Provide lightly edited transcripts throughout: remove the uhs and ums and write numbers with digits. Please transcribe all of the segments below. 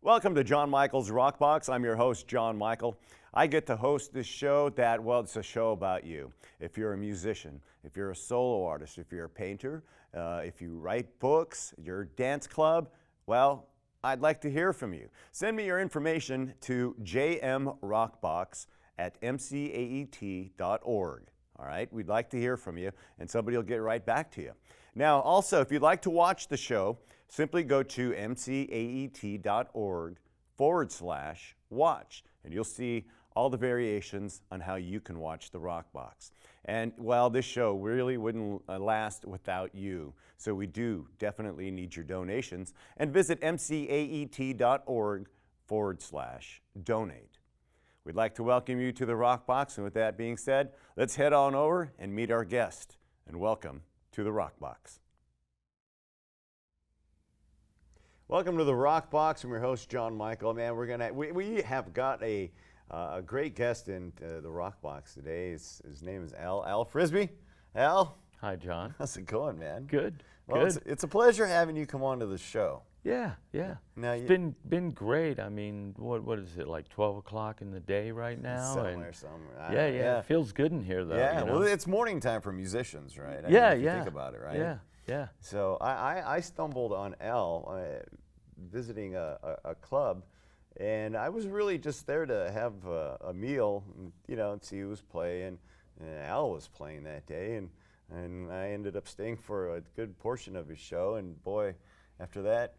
Welcome to John Michael's Rockbox. I'm your host, John Michael. I get to host this show it's a show about you. If you're a musician, if you're a solo artist, if you're a painter, if you write books, you're a dance club, well, I'd like to hear from you. Send me your information to jmrockbox@mcaet.org. All right, we'd like to hear from you, and somebody will get right back to you. Now, also, if you'd like to watch the show, simply go to mcaet.org/watch, and you'll see all the variations on how you can watch the Rockbox. And, well, this show really wouldn't last without you, so we do definitely need your donations. And visit mcaet.org/donate. We'd like to welcome you to the Rockbox, and with that being said, let's head on over and meet our guest. And welcome to the Rockbox. Welcome to the Rockbox. I'm your host, John Michael. Man, we have got a great guest in the Rockbox today. His name is Al Frisby. Al. Hi, John. How's it going, man? Good. Well, good. It's a pleasure having you come on to the show. Yeah. Now It's been great. I mean, what is it, like 12 o'clock in the day right now? Somewhere. Yeah. It feels good in here, though. Yeah, you know? well, it's morning time for musicians, right? I Yeah, mean, if you think about it, right? Yeah. So I stumbled on Al visiting a club, and I was really just there to have a meal, and see who was playing. And Al was playing that day, and I ended up staying for a good portion of his show. And boy, after that,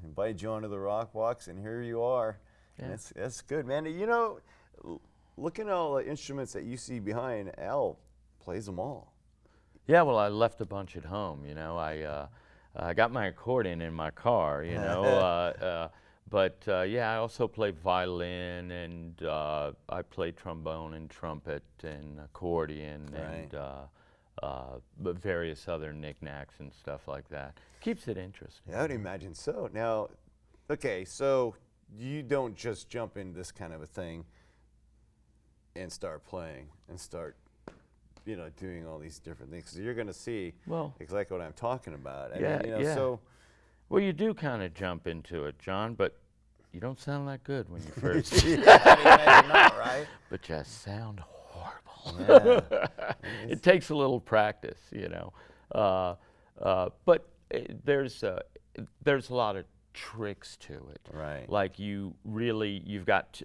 invited you onto the Rockbox, and here you are. Yeah. That's good, man. Looking at all the instruments that you see behind, Al plays them all. Yeah, well, I left a bunch at home, I got my accordion in my car, but I also play violin, and I play trombone and trumpet and accordion, right. and various other knickknacks and stuff like that. Keeps it interesting. Yeah, I would imagine so. Now, okay, so you don't just jump into this kind of a thing and start playing and start doing all these different things. So you're going to see exactly what I'm talking about. So, well, you do kind of jump into it, John, but you don't sound that good when you first. Not, right? But you sound horrible. Yeah. It takes a little practice, but there's a lot of tricks to it. Right. Like you've got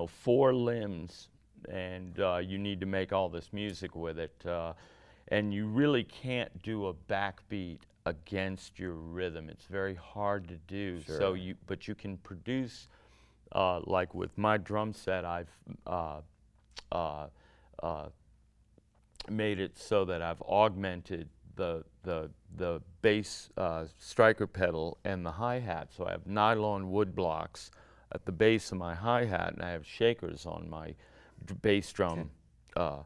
4 limbs, and you need to make all this music with it, and you really can't do a backbeat against your rhythm. It's very hard to do. Sure. But you can produce, like with my drum set, I've made it so that I've augmented the bass striker pedal and the hi-hat. So I have nylon wood blocks at the base of my hi-hat, and I have shakers on my bass drum. Okay.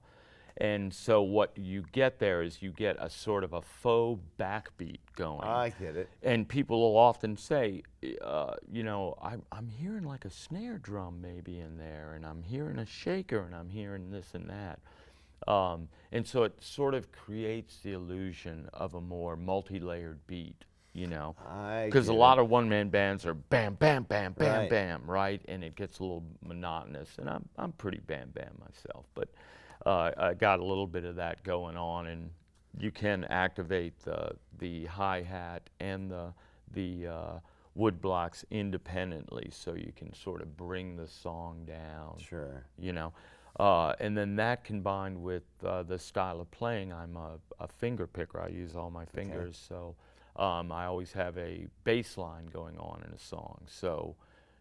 And so what you get there is you get a sort of a faux backbeat going. I get it. And people will often say, I'm hearing like a snare drum maybe in there, and I'm hearing a shaker, and I'm hearing this and that. And so it sort of creates the illusion of a more multi-layered beat, because a lot of one-man bands are bam, bam, bam, bam, right. bam, right? And it gets a little monotonous, and I'm pretty bam, bam myself, but I got a little bit of that going on, and you can activate the hi-hat and the wood blocks independently, so you can sort of bring the song down. Sure. And then that combined with the style of playing, I'm a finger picker. I use all my fingers, so I always have a bass line going on in a song. So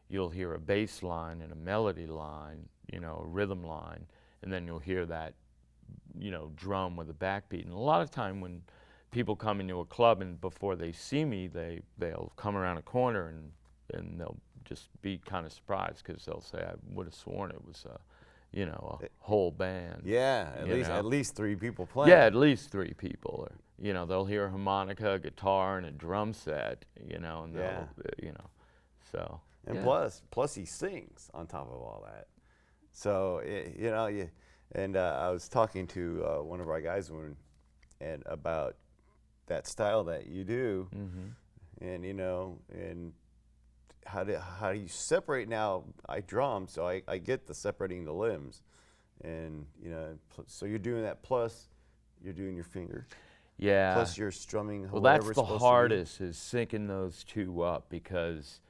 you'll hear a bass line and a melody line, a rhythm line, and then you'll hear that, drum with a backbeat. And a lot of time when people come into a club and before they see me, they'll come around a corner and they'll just be kind of surprised, because they'll say, I would have sworn it was a whole band. Yeah, at least 3 people playing. Yeah, at least 3 people. Or, they'll hear a harmonica, a guitar, and a drum set, and they'll, so. And yeah. plus he sings on top of all that. So, I was talking to one of our guys about that style that you do, and how do you separate now? I drum, so I get the separating the limbs, and so you're doing that plus you're doing your finger. Yeah. Plus you're strumming. Well, that's whatever's the supposed hardest, is syncing those two up, because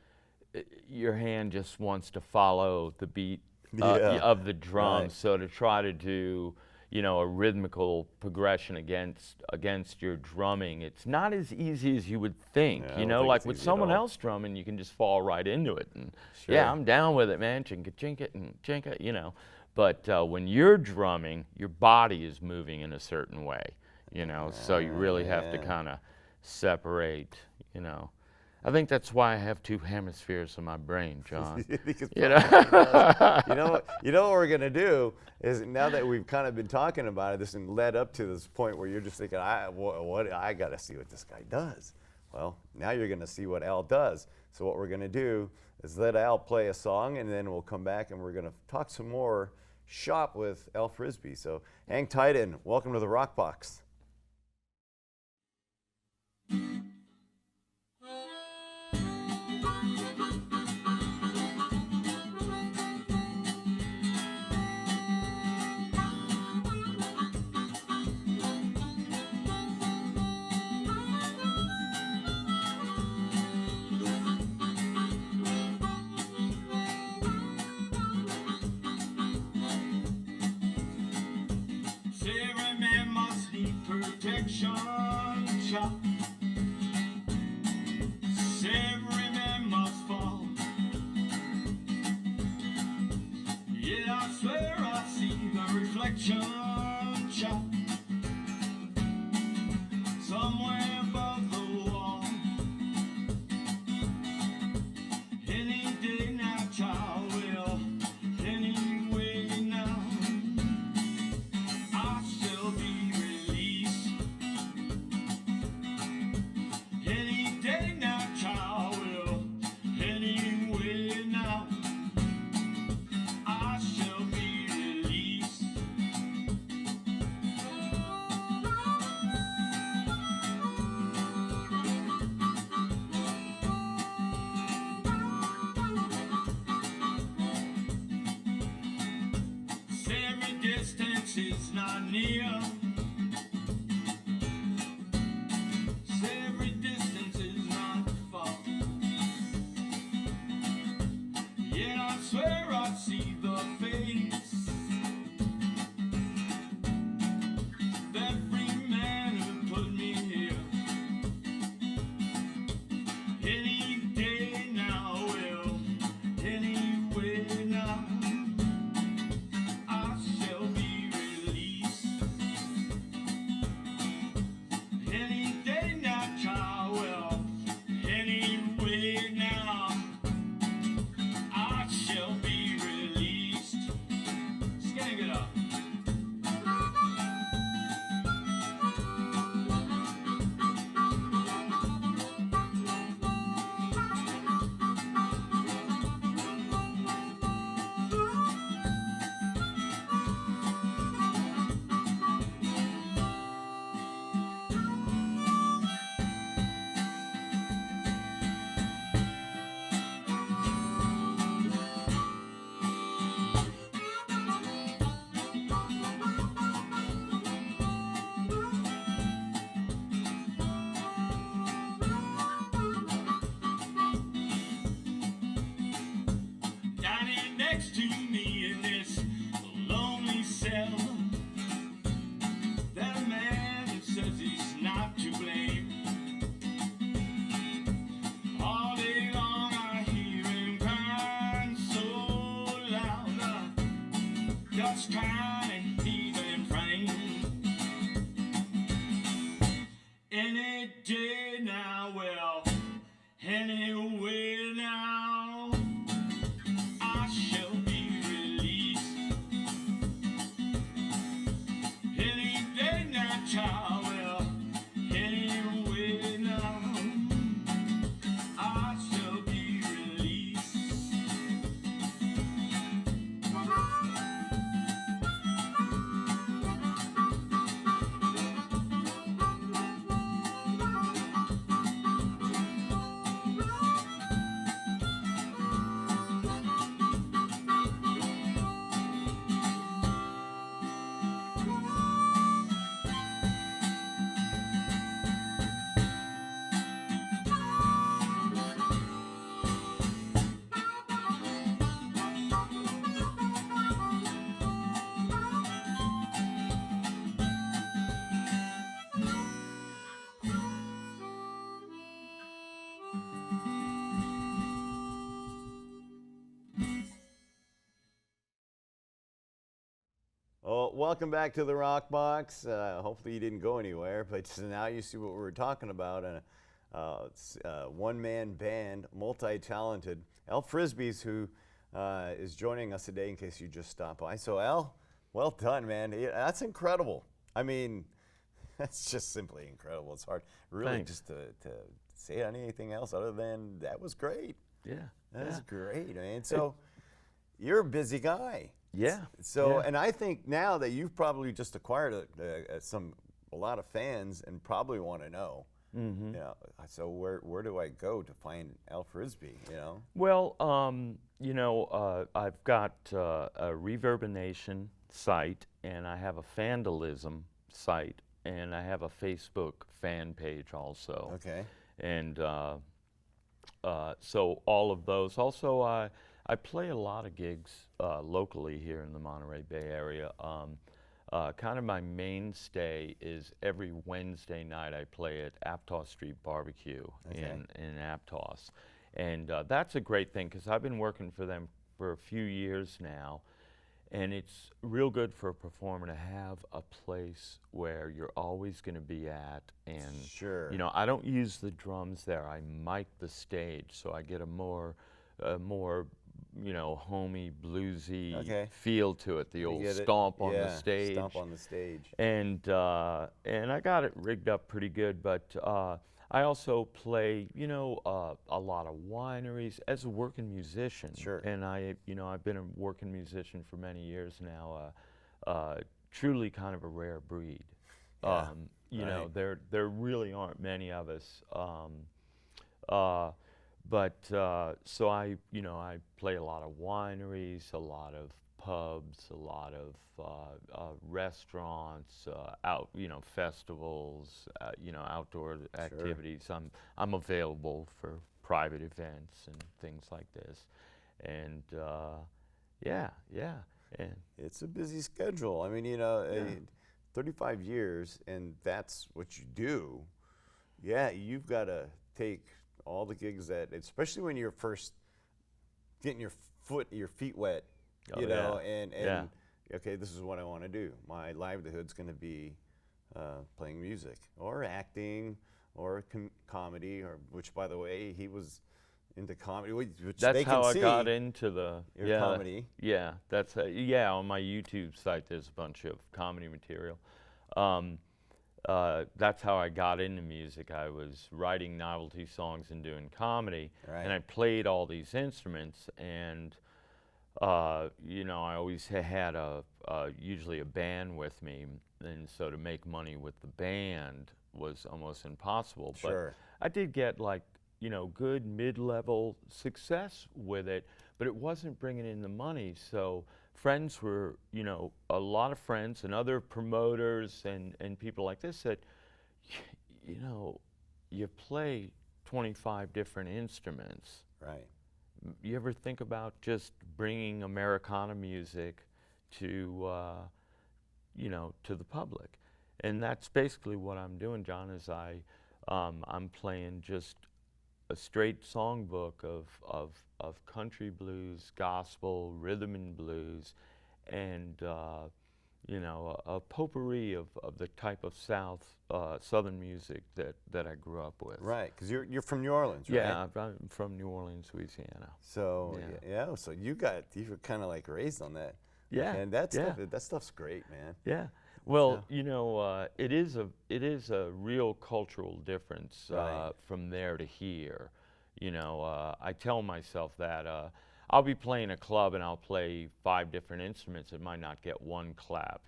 your hand just wants to follow the beat Yeah. of the drum. Right. So to try to do, a rhythmical progression against your drumming, it's not as easy as you would think. Yeah, I don't think Like it's with easy at someone all. else drumming, you can just fall right into it. And Sure. yeah, I'm down with it, man. Chink it, chink it, and chink it, But when you're drumming, your body is moving in a certain way, So you really have to yeah. kind of separate, I think that's why I have two hemispheres in my brain, John. Because You know? what we're gonna do is, now that we've kind of been talking about it, this and led up to this point where you're just thinking, I gotta see what this guy does. Well, now you're gonna see what Al does. So what we're gonna do is let Al play a song, and then we'll come back and we're gonna talk some more shop with Al Frisby. So hang tight and welcome to the Rockbox. Every man must need protection, child. Every man must fall. Yeah, I swear I see the reflection, child, somewhere above the wall. Any day now, child, will anyway now. I shall be released any day now, child, will anyway now. I shall be released. Every distance is not near. Every distance is not far. Yet I swear I see the face of every man who put me here. Any day now, will anyway now. I shall be released any day now, child. Well, anyway now, I shall be released. Skang it up. Down here next to me in this lonely cell, that man who says he's not to blame. All day long I hear him crying so loud, just trying to even frame. Any day now, well, anyway now, I shall be released any day now, child. Well, anyway now, I shall be released. Well, welcome back to the Rockbox. Hopefully you didn't go anywhere, but now you see what we were talking about. It's a one-man band, multi-talented. Al Frisby's who is joining us today in case you just stopped by. So Al, well done, man. That's incredible. I mean, that's just simply incredible. It's hard really Thanks. just to say anything else other than that was great. Yeah. That's great, man. So you're a busy guy. Yeah. So, yeah. and I think now that you've probably just acquired a lot of fans and probably want to know, Mm-hmm. you know, so where do I go to find Al Frisby, you know? Well, I've got a Reverbination site, and I have a Vandalism site, and I have a Facebook fan page also. Okay. And so all of those. Also, I play a lot of gigs locally here in the Monterey Bay Area. Kind of my mainstay is every Wednesday night I play at Aptos Street Barbecue in Aptos. And that's a great thing because I've been working for them for a few years now. And it's real good for a performer to have a place where you're always going to be at. And, Sure. you know, I don't use the drums there. I mic the stage, so I get a more you know, homey, bluesy feel to it. The old stomp on the stage. Stomp on the stage. And I got it rigged up pretty good, but I also play, you know, a lot of wineries as a working musician. Sure. And I've been a working musician for many years now. Truly kind of a rare breed. Yeah, you know, there really aren't many of us. So I play a lot of wineries, a lot of pubs, a lot of restaurants, festivals, outdoor activities. I'm available for private events and things like this, and and It's a busy schedule. I mean, 35 years, and that's what you do. Yeah, you've got to take all the gigs that, especially when you're first getting your feet wet, and okay, this is what I want to do. My livelihood's going to be playing music or acting or comedy, or which, by the way, he was into comedy. Which that's they how can I see got into the comedy. Yeah, that's on my YouTube site. There's a bunch of comedy material. That's how I got into music. I was writing novelty songs and doing comedy, and I played all these instruments. And I always had usually a band with me, and so to make money with the band was almost impossible. Sure. But I did get good mid-level success with it, but it wasn't bringing in the money. So friends were, a lot of friends and other promoters and people like this said, you play 25 different instruments. Right. You ever think about just bringing Americana music to, to the public? And that's basically what I'm doing, John, is I'm playing just a straight songbook of country blues, gospel, rhythm and blues, and a potpourri of the type of southern music that I grew up with. Right, because you're from New Orleans, right? Yeah, I'm from New Orleans, Louisiana. So so you were kind of like raised on that. Yeah, and that stuff's great, man. Yeah. Well, it is a real cultural difference from there to here. I tell myself that I'll be playing a club and I'll play 5 different instruments. It might not get one clap.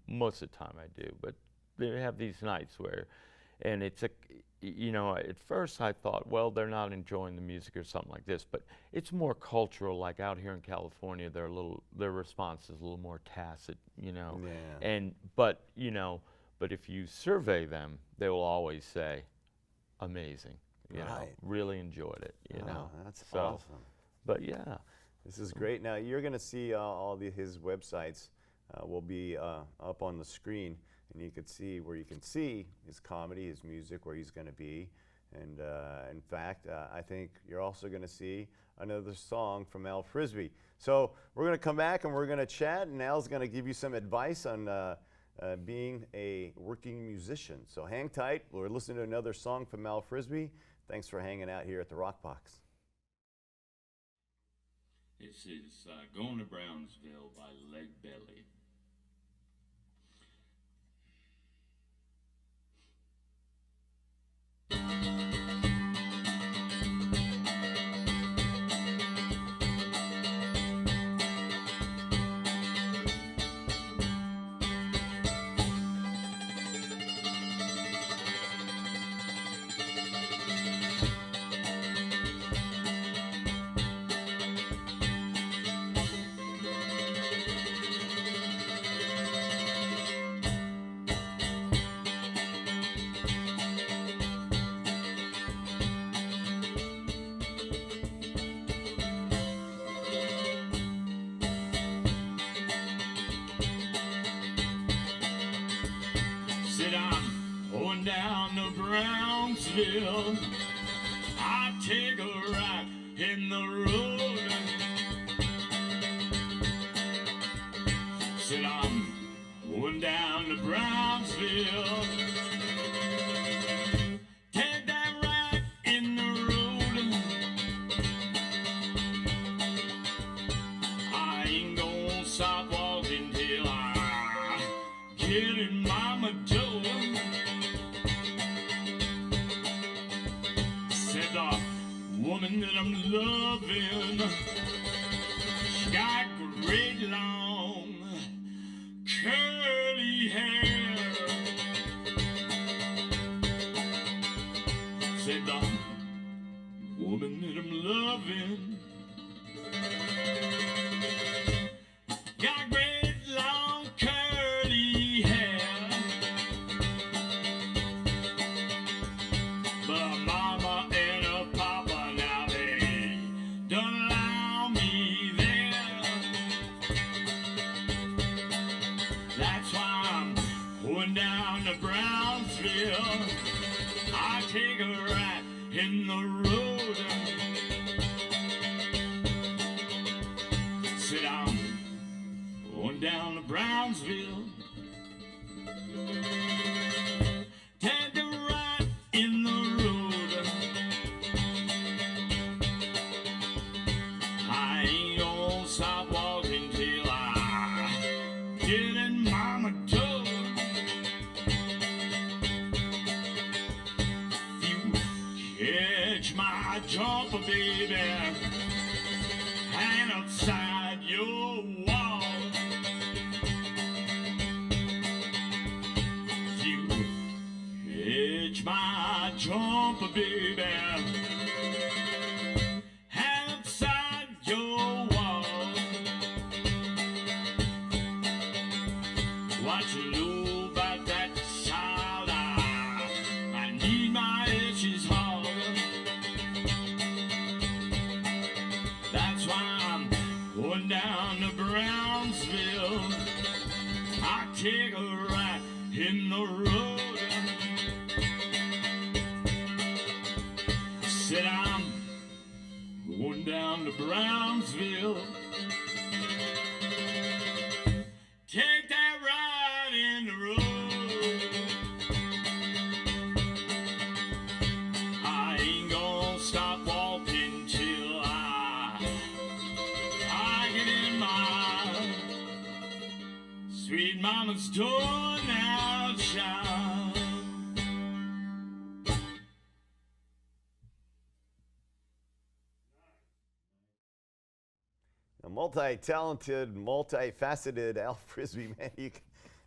Most of the time I do, but they have these nights where, and it's at first I thought, well, they're not enjoying the music or something like this, but it's more cultural. Like out here in California, their response is a little more tacit, Yeah. But if you survey them, they will always say, amazing, really enjoyed it, That's So, awesome. But yeah. This is great. Now you're going to see his websites will be up on the screen, and you can see where you can see his comedy, his music, where he's going to be, And in fact, I think you're also going to see another song from Al Frisby. So we're going to come back and we're going to chat, and Al's going to give you some advice on being a working musician. So hang tight. We're listening to another song from Al Frisby. Thanks for hanging out here at the Rockbox. This is Going to Brownsville by Leg Belly. Said I'm going down to Brownsville. I take a ride in the road. Said I'm going down to Brownsville. Take that ride in the road. I ain't gonna stop walking till I get in Mama Joe. Said the woman that I'm loving, she got great long curly hair. Said the woman that I'm loving got great long curly hair. But mama and her papa, now they don't allow me there. That's why I'm going down to Brownsville. I take a ride in the road. Said I'm going down to Brownsville. Take a ride in the road. I ain't gonna stop walking till I get in Mama Joe. You catch my jumper, baby, hang outside your wall. You catch my jumper, baby, hang outside your wall. What you know about that child? I need my itches hard. That's why I'm going down to Brownsville. I take a ride in the road. Said I'm going down to Brownsville. Take that ride in the road. I ain't gonna stop walking till I get in my sweet mama's door now, child. A multi-talented, multifaceted Al Frisby,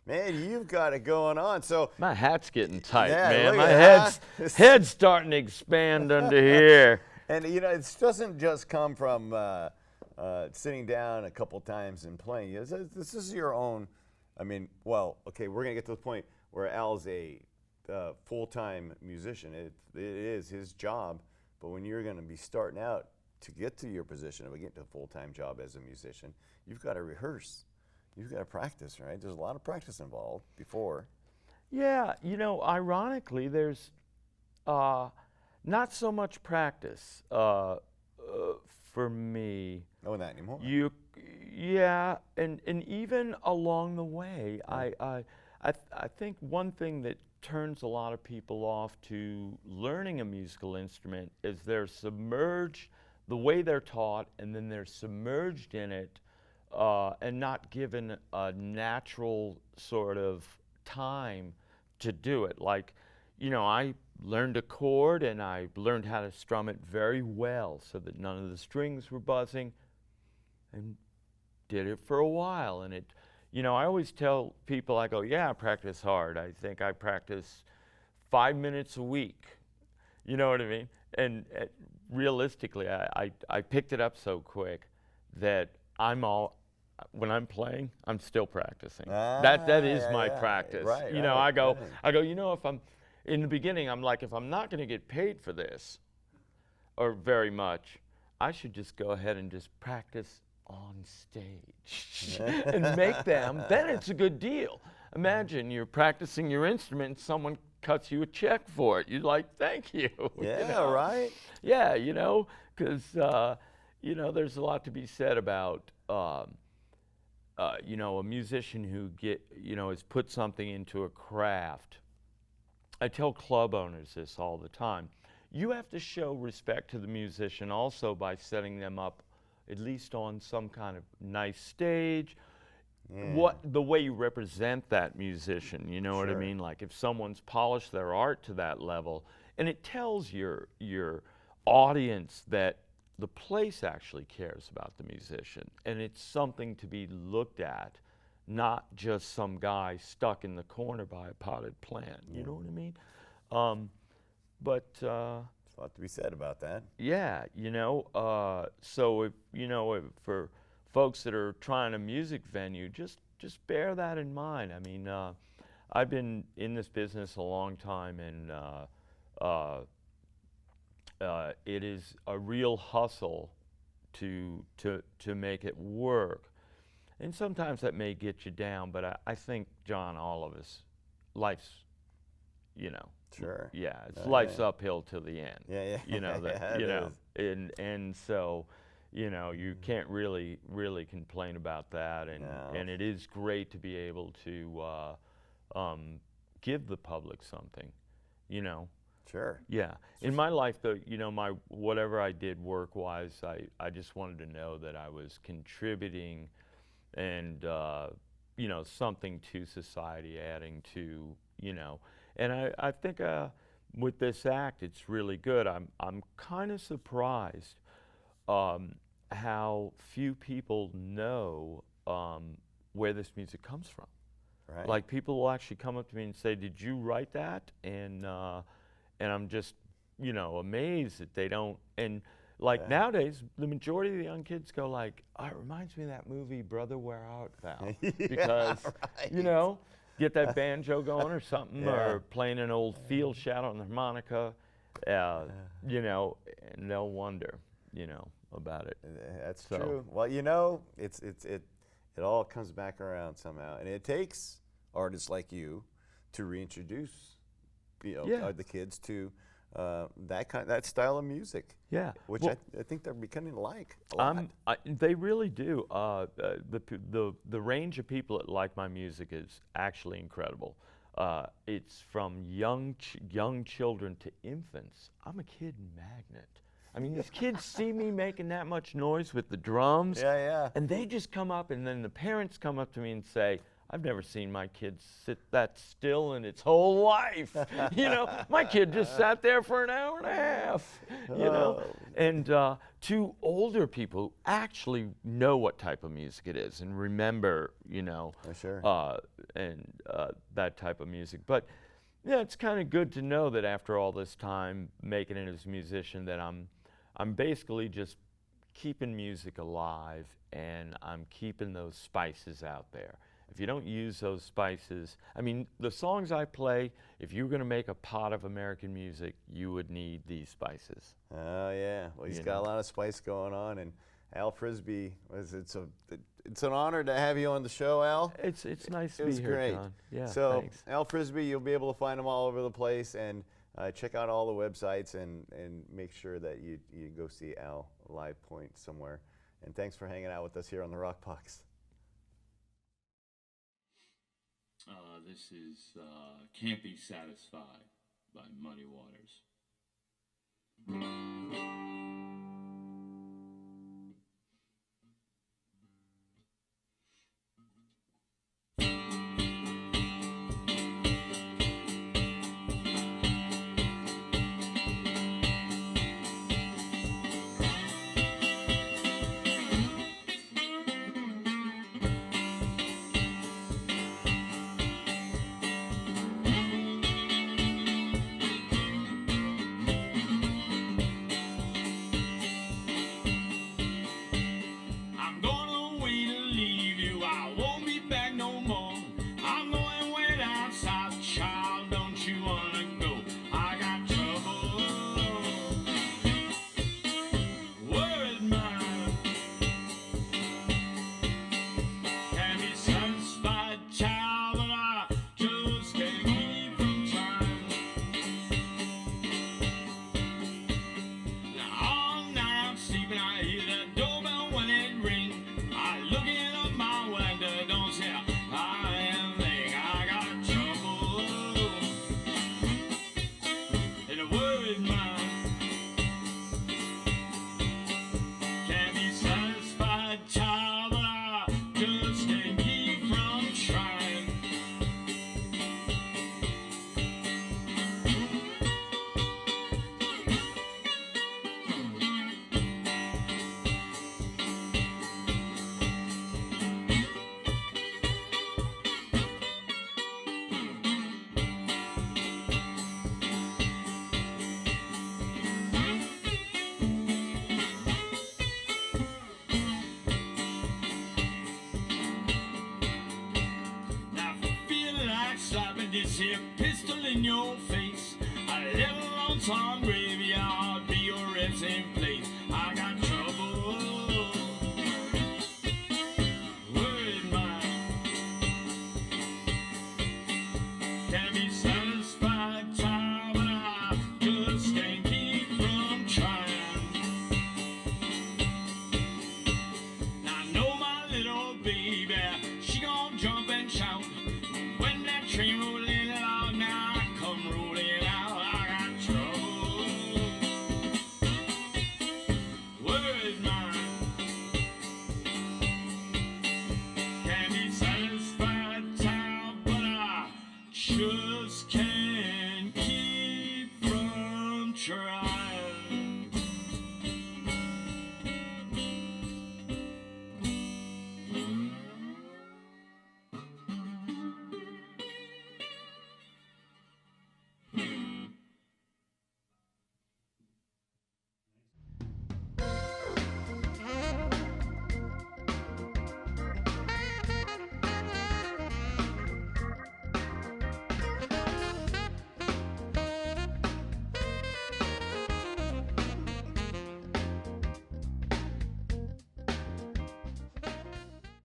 man, you've got it going on. So My hat's getting tight, Yeah, man. look My at head's starting to expand under here. And you know, it doesn't just come from sitting down a couple times and playing. This is your own. I mean, well, okay, we're gonna get to the point where Al's a full-time musician. It is his job. But when you're gonna be starting out to get to your position of getting to a full-time job as a musician, you've got to rehearse. You've got to practice, right? There's a lot of practice involved before. Yeah, you know, ironically, there's Not so much practice for me. Oh, not anymore. Yeah, and even along the way, I think one thing that turns a lot of people off to learning a musical instrument is they're submerged, the way they're taught, and then they're submerged in it and not given a natural sort of time to do it. Like, I learned a chord and I learned how to strum it very well so that none of the strings were buzzing, and did it for a while. And I always tell people, I go, yeah, I practice hard. I think I practice 5 minutes a week. You know what I mean? And realistically, I picked it up so quick that when I'm playing, I'm still practicing. That is my practice. Right, I go, right. if I'm in the beginning, I'm like, if I'm not going to get paid for this or very much, I should just go ahead and just practice on stage and make them. Then it's a good deal. Imagine you're practicing your instrument and someone cuts you a check for it. You're like, thank you. Yeah, right? Yeah, because, there's a lot to be said about, a musician who has put something into a craft. I tell club owners this all the time. You have to show respect to the musician also by setting them up at least on some kind of nice stage. The way you represent that musician, you know what I Sure. mean? Like if someone's polished their art to that level, and it tells your audience that the place actually cares about the musician, and it's something to be looked at, not just some guy stuck in the corner by a potted plant. You know what I mean? There's a lot to be said about that. Yeah, so if for folks that are trying a music venue, just bear that in mind. I mean, I've been in this business a long time, and it is a real hustle to make it work. And sometimes that may get you down, but I think, John, all of us, life's, Sure. yeah, life's uphill to the end. Yeah. And so, you can't really complain about that, and No. and it is great to be able to give the public something, Sure. Yeah. In my life, though, whatever I did work-wise, I just wanted to know that I was contributing and, something to society, adding to, And I think with this act, it's really good. I'm kind of surprised how few people know where this music comes from. Right. Like people will actually come up to me and say, "Did you write that?" And I'm just, amazed that they don't. And like nowadays, the majority of the young kids go like, "Oh, it reminds me of that movie, Brother, Where Art Thou?" Because right. Get that banjo going or something, Yeah. or playing an old field shadow on the harmonica, and they'll wonder, about it. That's So- true. Well, it all comes back around somehow, and it takes artists like you to reintroduce, the kids to that style of music. Yeah. Which Well, I think they're becoming like a lot. they really do. The range of people that like my music is actually incredible. It's from young children to infants. I'm a kid magnet. I mean, these kids see me making that much noise with the drums, Yeah. and they just come up, and then the parents come up to me and say, "I've never seen my kid sit that still in its whole life." My kid just sat there for an hour and a half, And to older people who actually know what type of music it is and remember, Sure. that type of music. But yeah, it's kind of good to know that after all this time making it as a musician, that I'm basically just keeping music alive, and I'm keeping those spices out there. If you don't use those spices, I mean, the songs I play, if you were going to make a pot of American music, you would need these spices. Oh yeah. Well, he's got a lot of spice going on, and Al Frisby it's an honor to have you on the show, Al. It's nice to It be was here, great. John. Yeah, So thanks. Al Frisby, you'll be able to find him all over the place, and check out all the websites and make sure that you go see Al live point somewhere. And thanks for hanging out with us here on the Rockbox. This is Can't Be Satisfied by Muddy Waters. This here pistol in your face, a little lonesome grave.